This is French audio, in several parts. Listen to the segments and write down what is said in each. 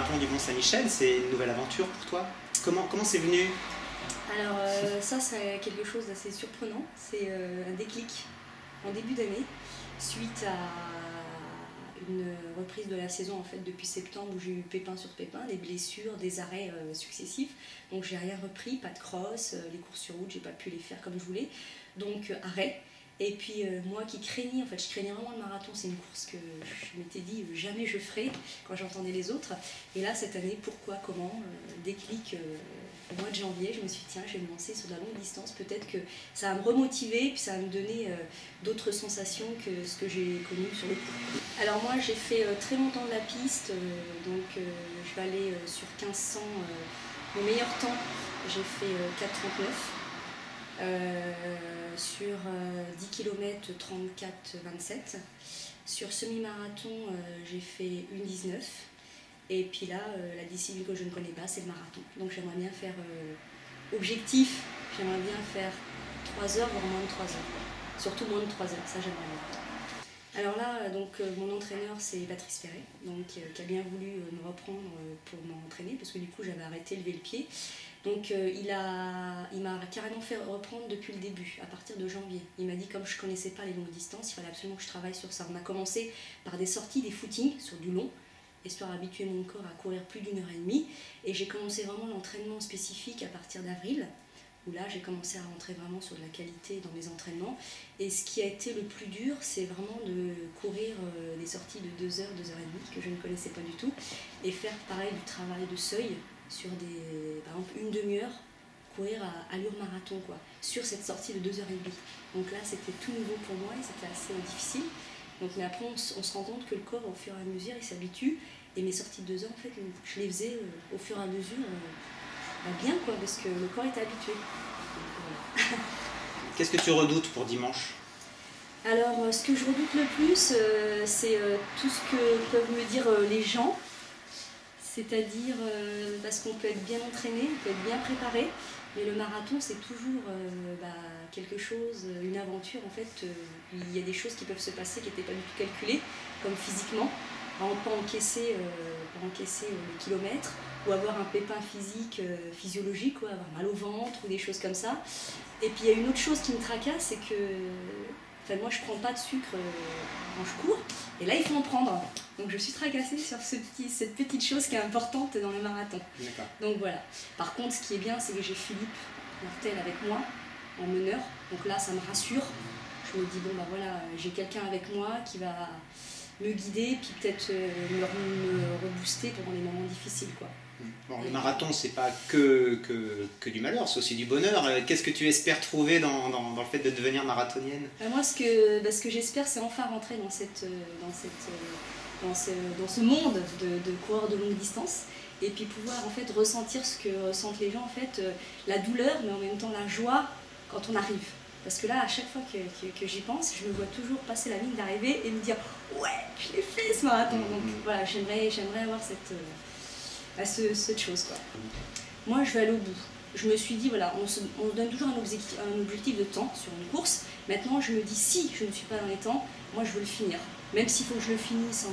marathon du Mont-Saint-Michel, c'est une nouvelle aventure pour toi. Comment c'est venu? Alors ça c'est quelque chose d'assez surprenant, c'est un déclic en début d'année suite à une reprise de la saison en fait depuis septembre où j'ai eu pépin sur pépin, des blessures, des arrêts successifs, donc j'ai rien repris, pas de cross, les courses sur route j'ai pas pu les faire comme je voulais, donc arrêt. Et puis moi qui craignais, en fait je craignais vraiment le marathon, c'est une course que je m'étais dit jamais je ferai quand j'entendais les autres. Et là cette année, pourquoi, comment, déclic au mois de janvier, je me suis dit tiens je vais me lancer sur de la longue distance, peut-être que ça va me remotiver, puis ça va me donner d'autres sensations que ce que j'ai connu sur le cours. Alors moi j'ai fait très longtemps de la piste, donc je vais aller sur 1500, mon meilleur temps j'ai fait 4,39. Sur 10 km 34,27. Sur semi-marathon, j'ai fait 1,19. Et puis là, la discipline que je ne connais pas, c'est le marathon. Donc j'aimerais bien faire objectif, j'aimerais bien faire 3 heures, voire moins de 3 heures. Surtout moins de 3 heures, ça j'aimerais bien. Alors là, donc, mon entraîneur c'est Patrice Perret, donc, qui a bien voulu me reprendre pour m'entraîner, parce que du coup j'avais arrêté de lever le pied. Donc il m'a carrément fait reprendre depuis le début, à partir de janvier. Il m'a dit comme je ne connaissais pas les longues distances, il fallait absolument que je travaille sur ça. On a commencé par des sorties, des footings sur du long, histoire d'habituer mon corps à courir plus d'1 heure et demie. Et j'ai commencé vraiment l'entraînement spécifique à partir d'avril, où là j'ai commencé à rentrer vraiment sur de la qualité dans mes entraînements. Et ce qui a été le plus dur, c'est vraiment de courir des sorties de 2 heures, 2 heures et demie, que je ne connaissais pas du tout, et faire pareil du travail de seuil, sur par exemple une demi-heure, courir à allure marathon, quoi, sur cette sortie de 2h30. Donc là, c'était tout nouveau pour moi et c'était assez difficile. Donc, mais après, on se rend compte que le corps, au fur et à mesure, il s'habitue. Et mes sorties de 2 heures, en fait, je les faisais au fur et à mesure bien, quoi, parce que le corps était habitué. Voilà. Qu'est-ce que tu redoutes pour dimanche? Alors, ce que je redoute le plus, c'est tout ce que peuvent me dire les gens. C'est-à-dire parce qu'on peut être bien entraîné, on peut être bien préparé, mais le marathon c'est toujours quelque chose, une aventure en fait. Il y a des choses qui peuvent se passer qui n'étaient pas du tout calculées, comme physiquement, par exemple pas encaisser le kilomètre, ou avoir un pépin physique, physiologique, quoi, avoir mal au ventre ou des choses comme ça. Et puis il y a une autre chose qui me tracasse, c'est que moi je prends pas de sucre quand je cours, et là il faut en prendre. Donc je suis tracassée sur cette petite chose qui est importante dans le marathon. Donc voilà. Par contre ce qui est bien, c'est que j'ai Philippe Martel avec moi, en meneur. Donc là ça me rassure. Je me dis bon bah voilà, j'ai quelqu'un avec moi qui va me guider, puis peut-être me rebooster pendant les moments difficiles, quoi. Bon, le marathon, c'est pas que du malheur, c'est aussi du bonheur. Qu'est-ce que tu espères trouver dans le fait de devenir marathonienne? Moi, ce que j'espère, c'est enfin rentrer dans ce monde de coureurs de longue distance, et puis pouvoir en fait ressentir ce que ressentent les gens, en fait, la douleur, mais en même temps la joie quand on arrive. Parce que là, à chaque fois que j'y pense, je me vois toujours passer la ligne d'arrivée et me dire ouais, je l'ai fait ce marathon. Donc voilà, j'aimerais avoir cette chose, quoi. Moi je vais aller au bout. Je me suis dit voilà, on donne toujours un objectif de temps sur une course. Maintenant je me dis si je ne suis pas dans les temps, moi je veux le finir. Même s'il faut que je le finisse en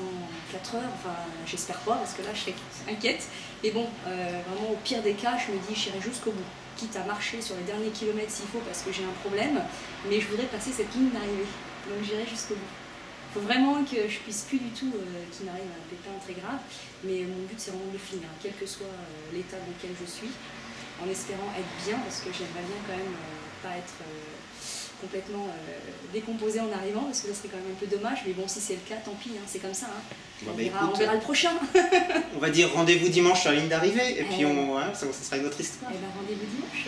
4 heures, enfin j'espère pas parce que là je serais inquiète. Et bon, vraiment au pire des cas, je me dis j'irai jusqu'au bout. Quitte à marcher sur les derniers kilomètres s'il faut parce que j'ai un problème, mais je voudrais passer cette ligne d'arrivée. Donc j'irai jusqu'au bout. Il faut vraiment que je puisse plus du tout qu'il m'arrive un pépin très grave, mais mon but c'est vraiment de le finir, quel que soit l'état dans lequel je suis, en espérant être bien, parce que j'aimerais bien quand même pas être complètement décomposée en arrivant, parce que là serait quand même un peu dommage, mais bon si c'est le cas, tant pis, hein, c'est comme ça, hein. On verra le prochain. On va dire rendez-vous dimanche sur la ligne d'arrivée, et puis ça sera une autre histoire. Et ben rendez-vous dimanche.